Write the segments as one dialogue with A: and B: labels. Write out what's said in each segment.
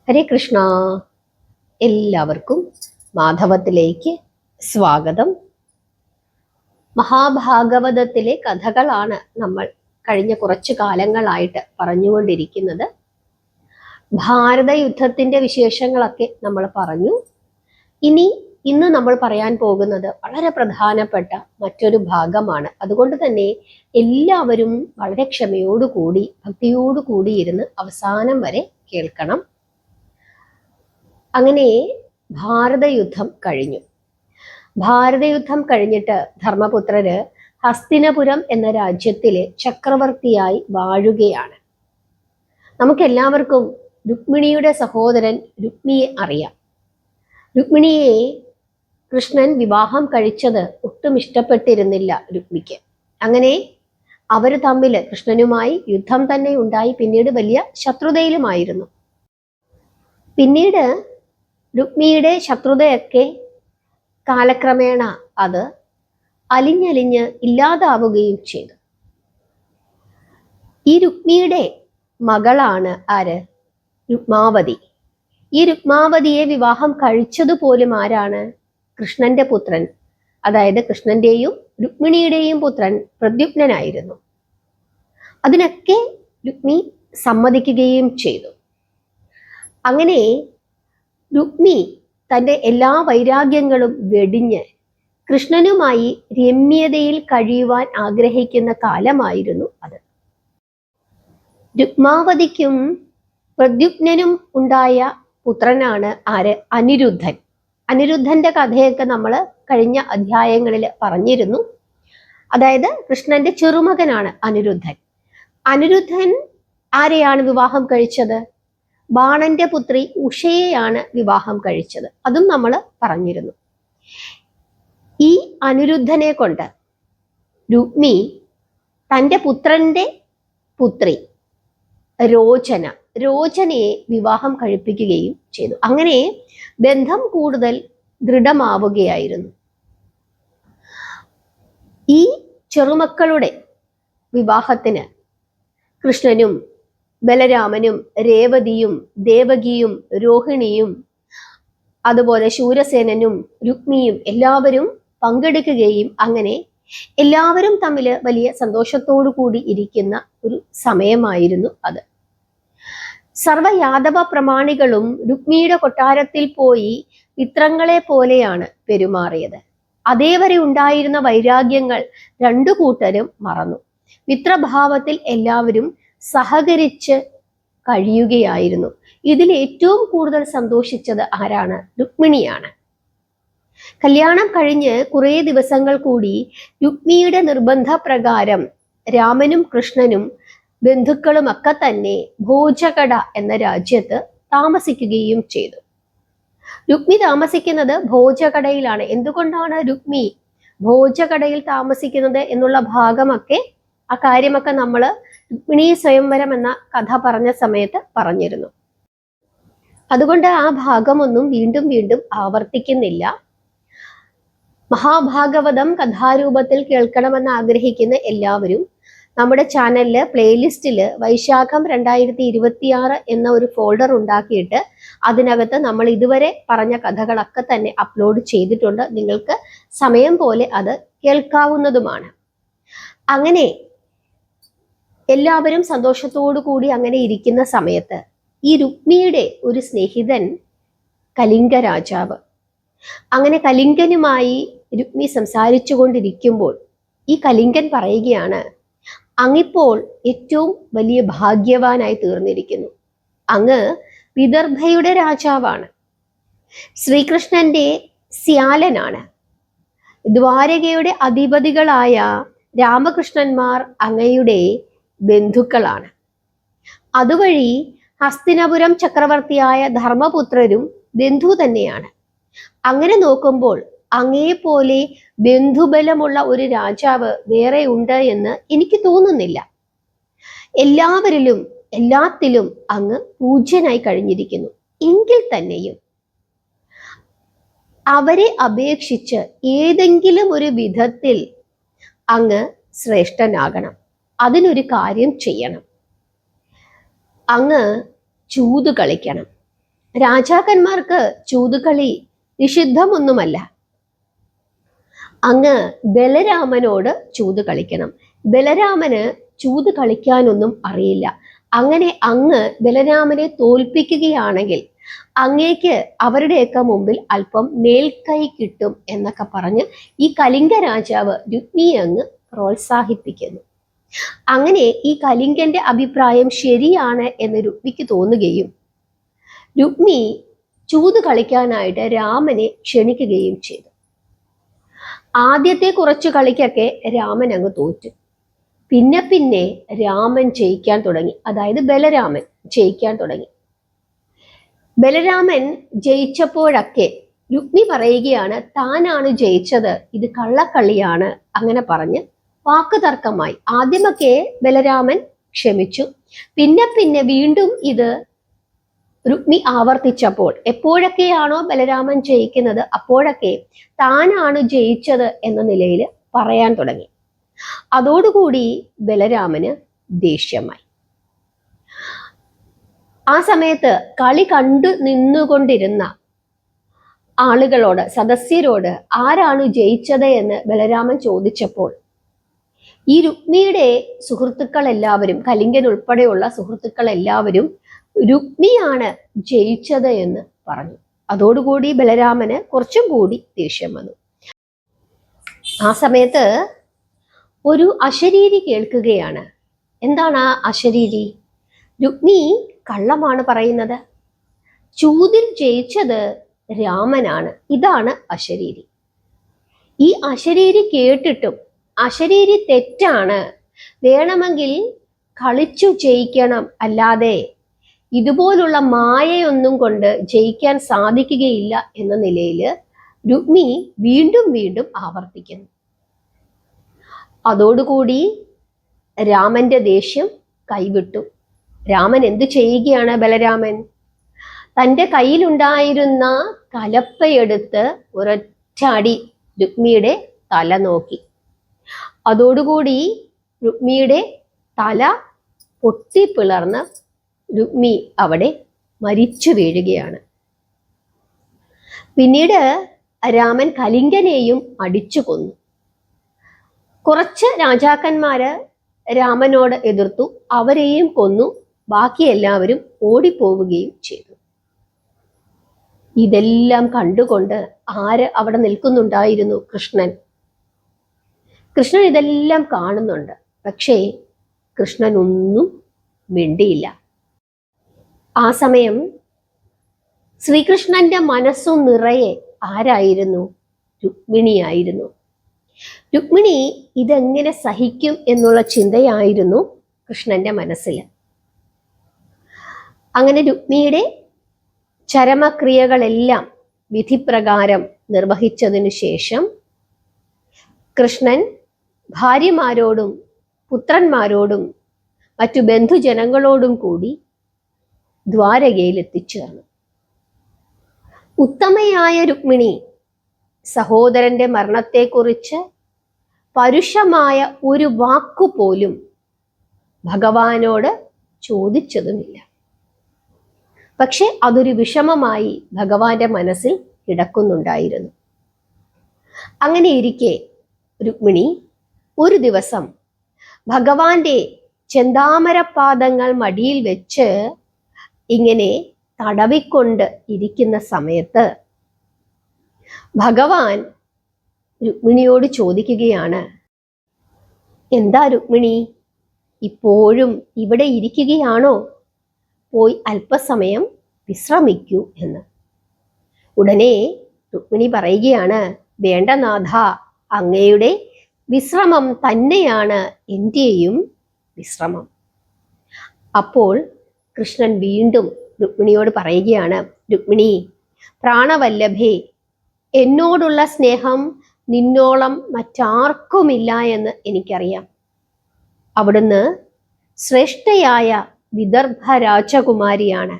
A: ഹരേ കൃഷ്ണ. എല്ലാവർക്കും മാധവത്തിലേക്ക് സ്വാഗതം. മഹാഭാഗവതത്തിലെ കഥകളാണ് നമ്മൾ കഴിഞ്ഞ കുറച്ചു കാലങ്ങളായിട്ട് പറഞ്ഞുകൊണ്ടിരിക്കുന്നത്. ഭാരത യുദ്ധത്തിന്റെ വിശേഷങ്ങളൊക്കെ നമ്മൾ പറഞ്ഞു. ഇന്ന് നമ്മൾ പറയാൻ പോകുന്നത് വളരെ പ്രധാനപ്പെട്ട മറ്റൊരു ഭാഗമാണ്. അതുകൊണ്ട് തന്നെ എല്ലാവരും വളരെ ക്ഷമയോടുകൂടി ഭക്തിയോടുകൂടി ഇരുന്ന് അവസാനം വരെ കേൾക്കണം. അങ്ങനെ ഭാരതയുദ്ധം കഴിഞ്ഞു. ഭാരതയുദ്ധം കഴിഞ്ഞിട്ട് ധർമ്മപുത്രര് ഹസ്തിനപുരം എന്ന രാജ്യത്തിലെ ചക്രവർത്തിയായി വാഴുകയാണ്. നമുക്കെല്ലാവർക്കും രുക്മിണിയുടെ സഹോദരൻ രുക്മിയെ അറിയാം. രുക്മിണിയെ കൃഷ്ണൻ വിവാഹം കഴിച്ചത് ഒട്ടും ഇഷ്ടപ്പെട്ടിരുന്നില്ല രുക്മിക്ക്. അങ്ങനെ അവർ തമ്മിൽ കൃഷ്ണനുമായി യുദ്ധം തന്നെ ഉണ്ടായി. പിന്നീട് വലിയ ശത്രുതയിലുമായിരുന്നു. പിന്നീട് രുക്മിയുടെ ശത്രുതയൊക്കെ കാലക്രമേണ അത് അലിഞ്ഞലിഞ്ഞ് ഇല്ലാതാവുകയും ചെയ്തു. ഈ രുക്മിയുടെ മകളാണ് ആര്? രുക്മാവതി. ഈ രുക്മാവതിയെ വിവാഹം കഴിച്ചതുപോലും ആരാണ്? കൃഷ്ണന്റെ പുത്രൻ, അതായത് കൃഷ്ണന്റെയും രുക്മിണിയുടെയും പുത്രൻ പ്രദ്യുമ്നനായിരുന്നു. അതിനൊക്കെ രുക്മി സമ്മതിക്കുകയും ചെയ്തു. അങ്ങനെ രുക്മി തൻ്റെ എല്ലാ വൈരാഗ്യങ്ങളും വെടിഞ്ഞ് കൃഷ്ണനുമായി രമ്യതയിൽ കഴിയുവാൻ ആഗ്രഹിക്കുന്ന കാലമായിരുന്നു അത്. രുക്മാവതിക്കും പ്രദ്യുമ്നനും ഉണ്ടായ പുത്രനാണ് ആര്? അനിരുദ്ധൻ. അനിരുദ്ധന്റെ കഥയൊക്കെ നമ്മൾ കഴിഞ്ഞ അധ്യായങ്ങളിൽ പറഞ്ഞിരുന്നു. അതായത് കൃഷ്ണന്റെ ചെറുമകനാണ് അനിരുദ്ധൻ. അനിരുദ്ധൻ ആരെയാണ് വിവാഹം കഴിച്ചത്? ബാണന്റെ പുത്രി ഉഷയെയാണ് വിവാഹം കഴിച്ചത്. അതും നമ്മൾ പറഞ്ഞിരുന്നു. ഈ അനിരുദ്ധനെ കൊണ്ട് രുക്മി തൻ്റെ പുത്രന്റെ പുത്രി രോചനയെ വിവാഹം കഴിപ്പിക്കുകയും ചെയ്തു. അങ്ങനെ ബന്ധം കൂടുതൽ ദൃഢമാവുകയായിരുന്നു. ഈ ചെറുമക്കളുടെ വിവാഹത്തിന് കൃഷ്ണനും ബലരാമനും രേവതിയും ദേവകിയും രോഹിണിയും അതുപോലെ ശൂരസേനനും രുക്മിയും എല്ലാവരും പങ്കെടുക്കുകയും അങ്ങനെ എല്ലാവരും തമ്മിൽ വലിയ സന്തോഷത്തോടു കൂടി ഇരിക്കുന്ന ഒരു സമയമായിരുന്നു അത്. സർവ യാദവ പ്രമാണികളും രുക്മിയുടെ കൊട്ടാരത്തിൽ പോയി മിത്രങ്ങളെ പോലെയാണ് പെരുമാറിയത്. അതേവരെ ഉണ്ടായിരുന്ന വൈരാഗ്യങ്ങൾ രണ്ടു കൂട്ടരും മറന്നു. മിത്രഭാവത്തിൽ എല്ലാവരും സഹകരിച്ച് കഴിയുകയായിരുന്നു. ഇതിൽ ഏറ്റവും കൂടുതൽ സന്തോഷിച്ചത് ആരാണ്? രുക്മിണിയാണ്. കല്യാണം കഴിഞ്ഞ് കുറേ ദിവസങ്ങൾ കൂടി രുക്മിയുടെ നിർബന്ധപ്രകാരം രാമനും കൃഷ്ണനും ബന്ധുക്കളും ഒക്കെ തന്നെ ഭോജകട എന്ന രാജ്യത്ത് താമസിക്കുകയും ചെയ്തു. രുക്മി താമസിക്കുന്നത് ഭോജകടയിലാണ്. എന്തുകൊണ്ടാണ് രുക്മി ഭോജകടയിൽ താമസിക്കുന്നത് എന്നുള്ള ഭാഗമൊക്കെ ആ കാര്യമൊക്കെ നമ്മൾ രുക്മിണി സ്വയംവരം എന്ന കഥ പറഞ്ഞ സമയത്ത് പറഞ്ഞിരുന്നു. അതുകൊണ്ട് ആ ഭാഗമൊന്നും വീണ്ടും വീണ്ടും ആവർത്തിക്കുന്നില്ല. മഹാഭാഗവതം കഥാരൂപത്തിൽ കേൾക്കണമെന്ന് ആഗ്രഹിക്കുന്ന എല്ലാവരും നമ്മുടെ ചാനലില് പ്ലേലിസ്റ്റില് വൈശാഖം 2026 എന്ന ഒരു ഫോൾഡർ ഉണ്ടാക്കിയിട്ട് അതിനകത്ത് നമ്മൾ ഇതുവരെ പറഞ്ഞ കഥകളൊക്കെ തന്നെ അപ്ലോഡ് ചെയ്തിട്ടുണ്ട്. നിങ്ങൾക്ക് സമയം പോലെ അത് കേൾക്കാവുന്നതുമാണ്. അങ്ങനെ എല്ലാവരും സന്തോഷത്തോടു കൂടി അങ്ങനെ ഇരിക്കുന്ന സമയത്ത് ഈ രുക്മിയുടെ ഒരു സ്നേഹിതൻ കലിംഗ രാജാവ്, അങ്ങനെ കലിംഗനുമായി രുക്മി സംസാരിച്ചു കൊണ്ടിരിക്കുമ്പോൾ ഈ കലിംഗൻ പറയുകയാണ്, അങ്ങിപ്പോൾ ഏറ്റവും വലിയ ഭാഗ്യവാനായി തീർന്നിരിക്കുന്നു. അങ്ങ് വിദർഭയുടെ രാജാവാണ്, ശ്രീകൃഷ്ണന്റെ സ്യാലനാണ്. ദ്വാരകയുടെ അധിപതികളായ രാമകൃഷ്ണന്മാർ അങ്ങയുടെ ബന്ധുക്കളാണ്. അതുവഴി ഹസ്തിനപുരം ചക്രവർത്തിയായ ധർമ്മപുത്രരും ബന്ധു തന്നെയാണ്. അങ്ങനെ നോക്കുമ്പോൾ അങ്ങേപോലെ ബന്ധുബലമുള്ള ഒരു രാജാവ് വേറെ ഉണ്ട് എന്ന് എനിക്ക് തോന്നുന്നില്ല. എല്ലാവരിലും എല്ലാത്തിലും അങ്ങ് പൂജ്യനായി കഴിഞ്ഞിരിക്കുന്നു. എങ്കിൽ തന്നെയും അവരെ അപേക്ഷിച്ച് ഏതെങ്കിലും ഒരു വിധത്തിൽ അങ്ങ് ശ്രേഷ്ഠനാകണം. അതിനൊരു കാര്യം ചെയ്യണം. അങ്ങ് ചൂത് കളിക്കണം. രാജാക്കന്മാർക്ക് ചൂതുകളി നിഷിദ്ധമൊന്നുമല്ല. അങ്ങ് ബലരാമനോട് ചൂത് കളിക്കണം. ബലരാമന് ചൂത് കളിക്കാനൊന്നും അറിയില്ല. അങ്ങനെ അങ്ങ് ബലരാമനെ തോൽപ്പിക്കുകയാണെങ്കിൽ അങ്ങേക്ക് അവരുടെയൊക്കെ മുമ്പിൽ അല്പം മേൽക്കൈ കിട്ടും എന്നൊക്കെ പറഞ്ഞ് ഈ കലിംഗ രാജാവ് രുക്മിയെ അങ്ങ് പ്രോത്സാഹിപ്പിക്കുന്നു. അങ്ങനെ ഈ കലിംഗന്റെ അഭിപ്രായം ശരിയാണ് എന്ന് രുക്മിക്ക് തോന്നുകയും രുക്മി ചൂത് കളിക്കാനായിട്ട് രാമനെ ക്ഷണിക്കുകയും ചെയ്തു. ആദ്യത്തെ കുറച്ചു കളിക്കൊക്കെ രാമൻ അങ്ങ് തോറ്റു. പിന്നെ പിന്നെ രാമൻ ജയിക്കാൻ തുടങ്ങി. അതായത് ബലരാമൻ ജയിക്കാൻ തുടങ്ങി. ബലരാമൻ ജയിച്ചപ്പോഴൊക്കെ രുക്മി പറയുകയാണ് താനാണ് ജയിച്ചത്, ഇത് കള്ളക്കളിയാണ്. അങ്ങനെ പറഞ്ഞ് വാക്കുതർക്കമായി. ആദ്യമൊക്കെ ബലരാമൻ ക്ഷമിച്ചു. പിന്നെ പിന്നെ വീണ്ടും ഇത് രുക്മി ആവർത്തിച്ചപ്പോൾ എപ്പോഴൊക്കെയാണോ ബലരാമൻ ജയിക്കുന്നത് അപ്പോഴൊക്കെ താനാണ് ജയിച്ചത് എന്ന നിലയിൽ പറയാൻ തുടങ്ങി. അതോടുകൂടി ബലരാമന് ദേഷ്യമായി. ആ സമയത്ത് കളി കണ്ടു നിന്നുകൊണ്ടിരുന്ന ആളുകളോട്, സദസ്യരോട് ആരാണ് ജയിച്ചത് എന്ന് ബലരാമൻ ചോദിച്ചപ്പോൾ ഈ രുക്മിയുടെ സുഹൃത്തുക്കൾ എല്ലാവരും, കലിംഗൻ ഉൾപ്പെടെയുള്ള സുഹൃത്തുക്കൾ എല്ലാവരും രുക്മിയാണ് ജയിച്ചത് എന്ന് പറഞ്ഞു. അതോടുകൂടി ബലരാമന് കുറച്ചും കൂടി ദേഷ്യം വന്നു. ആ സമയത്ത് ഒരു അശരീരി കേൾക്കുകയാണ്. എന്താണ് ആ അശരീരി? രുക്മി കള്ളമാണ് പറയുന്നത്, ചൂതിൽ ജയിച്ചത് രാമനാണ്. ഇതാണ് അശരീരി. ഈ അശരീരി കേട്ടിട്ടും അശരീരി തെറ്റാണ്, വേണമെങ്കിൽ കളിച്ചു ജയിക്കണം, അല്ലാതെ ഇതുപോലുള്ള മായയൊന്നും കൊണ്ട് ജയിക്കാൻ സാധിക്കുകയില്ല എന്ന നിലയിൽ രുക്മി വീണ്ടും വീണ്ടും ആവർത്തിക്കുന്നു. അതോടുകൂടി രാമന്റെ ദേഷ്യം കൈവിട്ടു. രാമൻ എന്തു ചെയ്യുകയാണ്? ബലരാമൻ തൻ്റെ കയ്യിലുണ്ടായിരുന്ന കലപ്പയെടുത്ത് ഒരൊറ്റ അടി രുക്മിയുടെ തല നോക്കി. അതോടുകൂടി രുക്മിയുടെ തല പൊട്ടിപ്പിളർന്ന് രുക്മി അവിടെ മരിച്ചു വീഴുകയാണ്. പിന്നീട് രാമൻ കലിംഗനെയും അടിച്ചു കൊന്നു. കുറച്ച് രാജാക്കന്മാര് രാമനോട് എതിർത്തു, അവരെയും കൊന്നു. ബാക്കി എല്ലാവരും ഓടിപ്പോവുകയും ചെയ്തു. ഇതെല്ലാം കണ്ടുകൊണ്ട് ആര് അവിടെ നിൽക്കുന്നുണ്ടായിരുന്നു? കൃഷ്ണൻ. കൃഷ്ണൻ ഇതെല്ലാം കാണുന്നുണ്ട്. പക്ഷേ കൃഷ്ണൻ ഒന്നും മിണ്ടിയില്ല. ആ സമയം ശ്രീകൃഷ്ണന്റെ മനസ്സു നിറയെ ആരായിരുന്നു? രുക്മിണിയായിരുന്നു. രുക്മിണി ഇതെങ്ങനെ സഹിക്കും എന്നുള്ള ചിന്തയായിരുന്നു കൃഷ്ണന്റെ മനസ്സിൽ. അങ്ങനെ രുക്മിണിയുടെ ചരമക്രിയകളെല്ലാം വിധിപ്രകാരം നിർവഹിച്ചതിനു ശേഷം കൃഷ്ണൻ ഭാര്യമാരോടും പുത്രന്മാരോടും മറ്റു ബന്ധുജനങ്ങളോടും കൂടി ദ്വാരകയിൽ എത്തിച്ചേർന്നു. ഉത്തമയായ രുക്മിണി സഹോദരന്റെ മരണത്തെക്കുറിച്ച് പരുഷമായ ഒരു വാക്കുപോലും ഭഗവാനോട് ചോദിച്ചതുമില്ല. പക്ഷെ അതൊരു വിഷമമായി ഭഗവാന്റെ മനസ്സിൽ കിടക്കുന്നുണ്ടായിരുന്നു. അങ്ങനെ ഇരിക്കെ രുക്മിണി ഒരു ദിവസം ഭഗവാന്റെ ചെന്താമരപാദങ്ങൾ മടിയിൽ വെച്ച് ഇങ്ങനെ തടവിക്കൊണ്ട് ഇരിക്കുന്ന സമയത്ത് ഭഗവാൻ രുക്മിണിയോട് ചോദിക്കുകയാണ്, എന്താ രുക്മിണി, ഇപ്പോഴും ഇവിടെ ഇരിക്കുകയാണോ? പോയി അല്പസമയം വിശ്രമിക്കൂ എന്ന്. ഉടനെ രുക്മിണി പറയുകയാണ്, വേണ്ട നാഥ, അങ്ങയുടെ വിശ്രമം തന്നെയാണ് എൻ്റെയും വിശ്രമം. അപ്പോൾ കൃഷ്ണൻ വീണ്ടും രുക്മിണിയോട് പറയുകയാണ്, രുക്മിണി പ്രാണവല്ലഭേ, എന്നോടുള്ള സ്നേഹം നിന്നോളം മറ്റാർക്കുമില്ല എന്ന് എനിക്കറിയാം. അവിടുന്ന് ശ്രേഷ്ഠയായ വിദർഭ രാജകുമാരിയാണ്.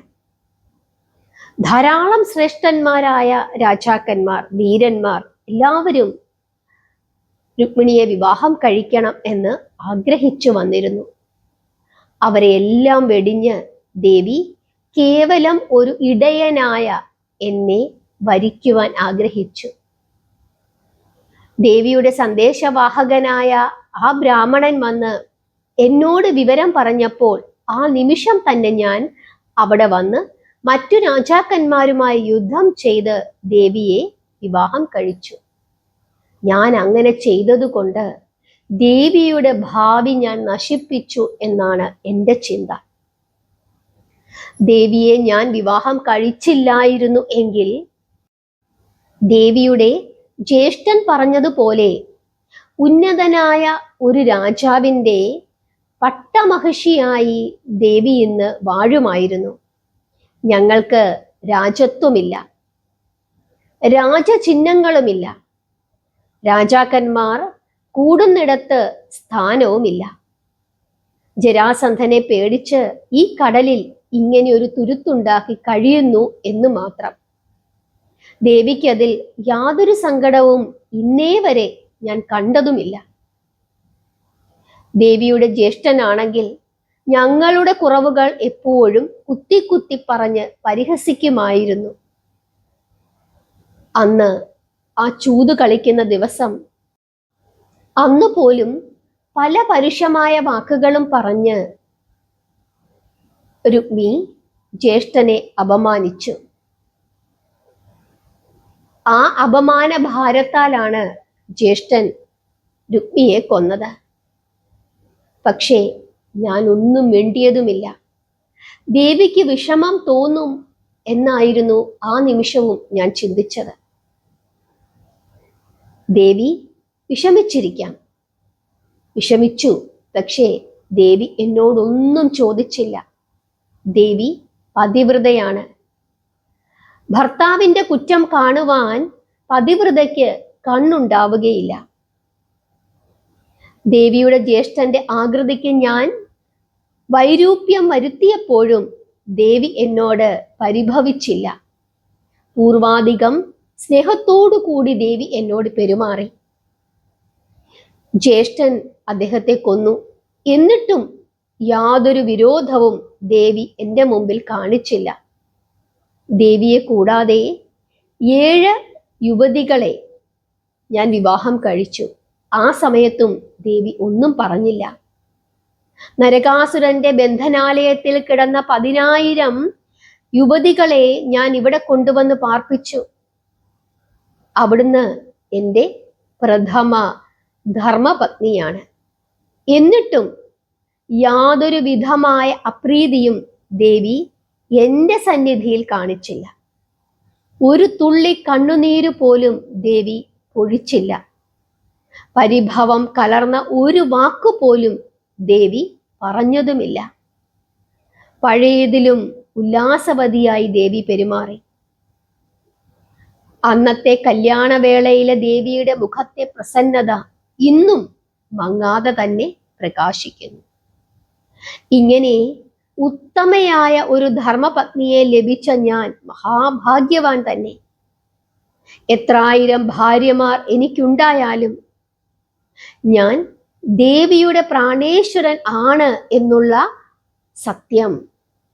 A: ധാരാളം ശ്രേഷ്ഠന്മാരായ രാജാക്കന്മാർ, വീരന്മാർ എല്ലാവരും രുക്മിണിയെ വിവാഹം കഴിക്കണം എന്ന് ആഗ്രഹിച്ചു വന്നിരുന്നു. അവരെ എല്ലാം വെടിഞ്ഞ് ദേവി കേവലം ഒരു ഇടയനായ എന്നെ വരിക്കുവാൻ ആഗ്രഹിച്ചു. ദേവിയുടെ സന്ദേശവാഹകനായ ആ ബ്രാഹ്മണൻ വന്ന് എന്നോട് വിവരം പറഞ്ഞപ്പോൾ ആ നിമിഷം തന്നെ ഞാൻ അവിടെ വന്ന് മറ്റു രാജാക്കന്മാരുമായി യുദ്ധം ചെയ്ത് ദേവിയെ വിവാഹം കഴിച്ചു. ഞാൻ അങ്ങനെ ചെയ്തതുകൊണ്ട് ദേവിയുടെ ഭാവി ഞാൻ നശിപ്പിച്ചു എന്നാണ് എൻ്റെ ചിന്ത. ദേവിയെ ഞാൻ വിവാഹം കഴിച്ചില്ലായിരുന്നു എങ്കിൽ ദേവിയുടെ ജ്യേഷ്ഠൻ പറഞ്ഞതുപോലെ ഉന്നതനായ ഒരു രാജാവിൻ്റെ പട്ടമഹിഷിയായി ദേവി ഇന്ന് വാഴുമായിരുന്നു. ഞങ്ങൾക്ക് രാജത്വമില്ല, രാജചിഹ്നങ്ങളുമില്ല, രാജാക്കന്മാർ കൂടുന്നിടത്ത് സ്ഥാനവുമില്ല. ജരാസന്ധനെ പേടിച്ച് ഈ കടലിൽ ഇങ്ങനെ ഒരു തുരുത്തുണ്ടാക്കി കഴിയുന്നു എന്ന് മാത്രം. ദേവിക്കതിൽ യാതൊരു സങ്കടവും ഇന്നേ വരെ ഞാൻ കണ്ടതുമില്ല. ദേവിയുടെ ജ്യേഷ്ഠനാണെങ്കിൽ ഞങ്ങളുടെ കുറവുകൾ എപ്പോഴും കുത്തി കുത്തി പറഞ്ഞ് പരിഹസിക്കുമായിരുന്നു. അന്ന് ആ ചൂത് കളിക്കുന്ന ദിവസം അന്ന് പോലും പല പരുഷമായ വാക്കുകളും പറഞ്ഞ് രുക്മി ജ്യേഷ്ഠനെ അപമാനിച്ചു. ആ അപമാന ഭാരത്താലാണ് ജ്യേഷ്ഠൻ രുക്മിയെ കൊന്നത്. പക്ഷേ ഞാൻ ഒന്നും മിണ്ടിയതുമില്ല. ദേവിക്ക് വിഷമം തോന്നും എന്നായിരുന്നു ആ നിമിഷവും ഞാൻ ചിന്തിച്ചത്. ദേവി വിഷമിച്ചിരിക്കാം, വിഷമിച്ചു. പക്ഷേ ദേവി എന്നോടൊന്നും ചോദിച്ചില്ല. ദേവി പതിവ്രതയാണ്. ഭർത്താവിൻ്റെ കുറ്റം കാണുവാൻ പതിവ്രതയ്ക്ക് കണ്ണുണ്ടാവുകയില്ല. ദേവിയുടെ ജ്യേഷ്ഠന്റെ ആകൃതിക്ക് ഞാൻ വൈരൂപ്യം വരുത്തിയപ്പോഴും ദേവി എന്നോട് പരിഭവിച്ചില്ല. പൂർവാധികം സ്നേഹത്തോടു കൂടി ദേവി എന്നോട് പെരുമാറി. ജ്യേഷ്ഠൻ അദ്ദേഹത്തെ കൊന്നു. എന്നിട്ടും യാതൊരു വിരോധവും ദേവി എൻ്റെ മുമ്പിൽ കാണിച്ചില്ല. ദേവിയെ കൂടാതെ 7 യുവതികളെ ഞാൻ വിവാഹം കഴിച്ചു. ആ സമയത്തും ദേവി ഒന്നും പറഞ്ഞില്ല. നരകാസുരന്റെ ബന്ധനാലയത്തിൽ കിടന്ന 10,000 യുവതികളെ ഞാൻ ഇവിടെ കൊണ്ടുവന്ന് പാർപ്പിച്ചു. അവിടുന്ന് എൻ്റെ പ്രഥമ ധർമ്മപത്നിയാണ്. എന്നിട്ടും യാതൊരു വിധമായ അപ്രീതിയും ദേവി എൻ്റെ സന്നിധിയിൽ കാണിച്ചില്ല. ഒരു തുള്ളി കണ്ണുനീര് പോലും ദേവി പൊഴിച്ചില്ല. പരിഭവം കലർന്ന ഒരു വാക്കുപോലും ദേവി പറഞ്ഞതുമില്ല. പഴയതിലും ഉല്ലാസവതിയായി ദേവി പെരുമാറി. അന്നത്തെ കല്യാണവേളയിലെ ദേവിയുടെ മുഖത്തെ പ്രസന്നത ഇന്നും മങ്ങാതെ തന്നെ പ്രകാശിക്കുന്നു. ഇങ്ങനെ ഉത്തമയായ ഒരു ധർമ്മപത്നിയെ ലഭിച്ച ഞാൻ മഹാഭാഗ്യവാൻ തന്നെ. എത്രായിരം ഭാര്യമാർ എനിക്കുണ്ടായാലും ഞാൻ ദേവിയുടെ പ്രാണേശ്വരൻ ആണ് എന്നുള്ള സത്യം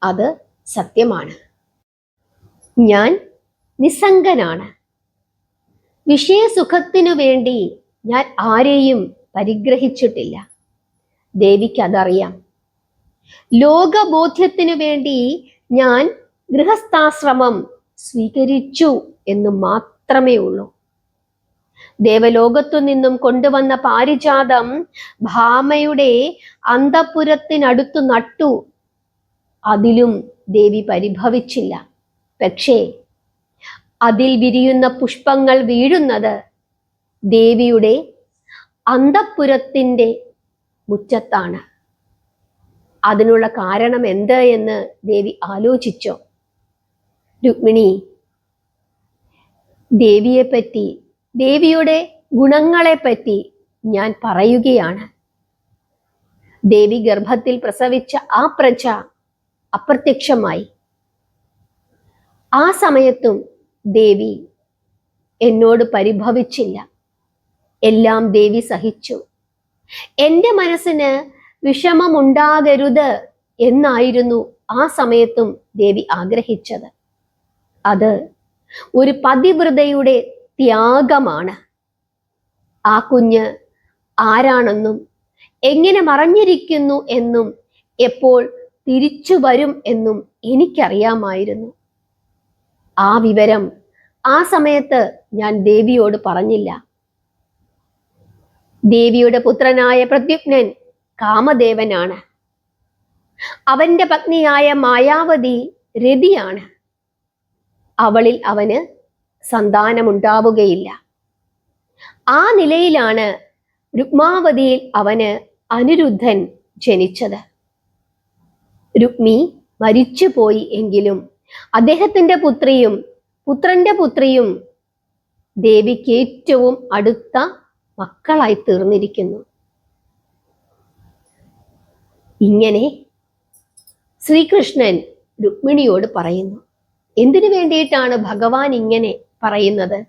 A: അത് സത്യമാണ്. ഞാൻ നിസ്സംഗനാണ്. വിഷയസുഖത്തിനു വേണ്ടി ഞാൻ ആരെയും പരിഗ്രഹിച്ചിട്ടില്ല. ദേവിക്ക് അതറിയാം. ലോകബോധ്യത്തിനു വേണ്ടി ഞാൻ ഗൃഹസ്ഥാശ്രമം സ്വീകരിച്ചു എന്ന് മാത്രമേ ഉള്ളൂ. ദേവലോകത്തു നിന്നും കൊണ്ടുവന്ന പാരിജാതം ഭാമയുടെ അന്തഃപുരത്തിനടുത്തു നട്ടു. അതിലും ദേവി പരിഭവിച്ചില്ല. പക്ഷേ അതിൽ വിരിയുന്ന പുഷ്പങ്ങൾ വീഴുന്നത് ദേവിയുടെ അന്തഃപുരത്തിൻ്റെ മുറ്റത്താണ്. അതിനുള്ള കാരണം എന്ത് എന്ന് ദേവി ആലോചിച്ചോ? രുക്മിണി, ദേവിയെപ്പറ്റി, ദേവിയുടെ ഗുണങ്ങളെപ്പറ്റി ഞാൻ പറയുകയാണ്. ദേവി ഗർഭത്തിൽ പ്രസവിച്ച ആ പ്രജ അപ്രത്യക്ഷമായി. ആ സമയത്തും ദേവി എന്നോട് പരിഭവിച്ചില്ല. എല്ലാം ദേവി സഹിച്ചു. എൻ്റെ മനസ്സിന് വിഷമമുണ്ടാകരുത് എന്നായിരുന്നു ആ സമയത്തും ദേവി ആഗ്രഹിച്ചത്. അത് ഒരു പതിവ്രതയുടെ ത്യാഗമാണ്. ആ കുഞ്ഞ് ആരാണെന്നും എങ്ങനെ മറഞ്ഞിരിക്കുന്നു എന്നും എപ്പോൾ തിരിച്ചു വരും എന്നും എനിക്കറിയാമായിരുന്നു. ആ വിവരം ആ സമയത്ത് ഞാൻ ദേവിയോട് പറഞ്ഞില്ല. ദേവിയുടെ പുത്രനായ പ്രദ്യുമ്നൻ കാമദേവനാണ്. അവന്റെ പത്നിയായ മായാവതി രതിയാണ്. അവളിൽ അവന് സന്താനമുണ്ടാവുകയില്ല. ആ നിലയിലാണ് രുക്മാവതിയിൽ അവന് അനിരുദ്ധൻ ജനിച്ചത്. രുക്മി മരിച്ചുപോയി എങ്കിലും അദ്ദേഹത്തിന്റെ പുത്രന്റെ പുത്രിയും ദേവിക്ക് ഏറ്റവും അടുത്ത മക്കളായി തീർന്നിരിക്കുന്നു. ഇങ്ങനെ ശ്രീകൃഷ്ണൻ രുക്മിണിയോട് പറയുന്നു. എന്തിനു വേണ്ടിയിട്ടാണ് ഭഗവാൻ ഇങ്ങനെ പറയുന്നത്?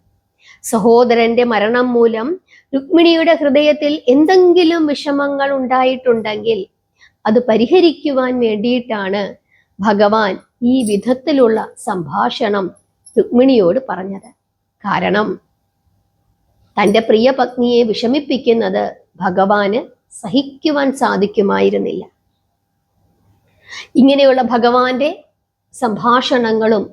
A: സഹോദരന്റെ മരണം മൂലം രുക്മിണിയുടെ ഹൃദയത്തിൽ എന്തെങ്കിലും വിഷമങ്ങൾ ഉണ്ടായിട്ടുണ്ടെങ്കിൽ അത് പരിഹരിക്കുവാൻ വേണ്ടിയിട്ടാണ് ഭഗവാൻ ഈ വിധത്തിലുള്ള സംഭാഷണം രുക്മിണിയോട് പറഞ്ഞത്. കാരണം തൻ്റെ പ്രിയ പത്നിയെ വിഷമിപ്പിക്കുന്നത് ഭഗവാന് സഹിക്കുവാൻ സാധിക്കുമായിരുന്നില്ല. ഇങ്ങനെയുള്ള ഭഗവാന്റെ സംഭാഷണങ്ങളും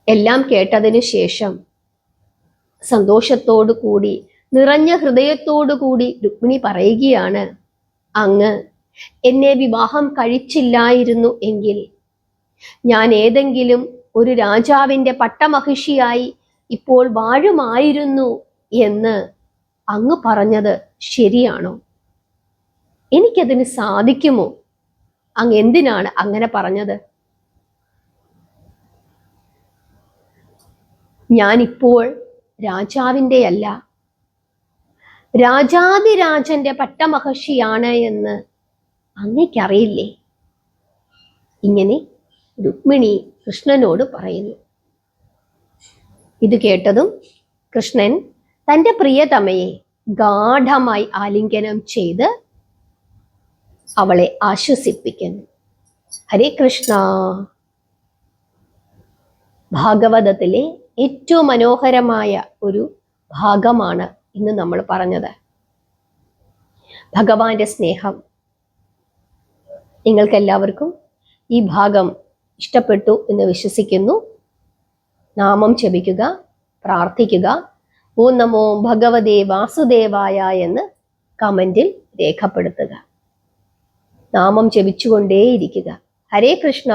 A: എല്ലാം കേട്ടതിനു ശേഷം സന്തോഷത്തോടു കൂടി, നിറഞ്ഞ ഹൃദയത്തോടു കൂടി രുക്മിണി പറയുകയാണ്, അങ്ങ് എന്നെ വിവാഹം കഴിച്ചില്ലായിരുന്നു എങ്കിൽ ഞാൻ ഏതെങ്കിലും ഒരു രാജാവിൻ്റെ പട്ടമഹിഷിയായി ഇപ്പോൾ വാഴുമായിരുന്നു എന്ന് അങ്ങ് പറഞ്ഞത് ശരിയാണോ? എനിക്കതിന് സാധിക്കുമോ? അങ്ങ് എന്തിനാണ് അങ്ങനെ പറഞ്ഞത്? ഞാനിപ്പോൾ രാജാവിൻ്റെ അല്ല, രാജാതിരാജന്റെ പട്ടമഹർഷിയാണ് എന്ന് അങ്ങയ്ക്കറിയില്ലേ? ഇങ്ങനെ രുക്മിണി കൃഷ്ണനോട് പറയുന്നു. ഇത് കേട്ടതും കൃഷ്ണൻ തൻ്റെ പ്രിയതമയെ ഗാഠമായി ആലിംഗനം ചെയ്ത് അവളെ ആശ്വസിപ്പിക്കുന്നു. ഹരേ കൃഷ്ണ. ഭാഗവതത്തിലെ ഏറ്റവും മനോഹരമായ ഒരു ഭാഗമാണ് ഇന്ന് നമ്മൾ പറഞ്ഞത്. ഭഗവാന്റെ സ്നേഹം. നിങ്ങൾക്കെല്ലാവർക്കും ഈ ഭാഗം ഇഷ്ടപ്പെട്ടു എന്ന് വിശ്വസിക്കുന്നു. നാമം ജപിക്കുക, പ്രാർത്ഥിക്കുക. ഓം നമോ ഭഗവതേ വാസുദേവായ എന്ന് കമന്റിൽ രേഖപ്പെടുത്തുക. നാമം ജപിച്ചുകൊണ്ടേയിരിക്കുക. ഹരേ കൃഷ്ണ.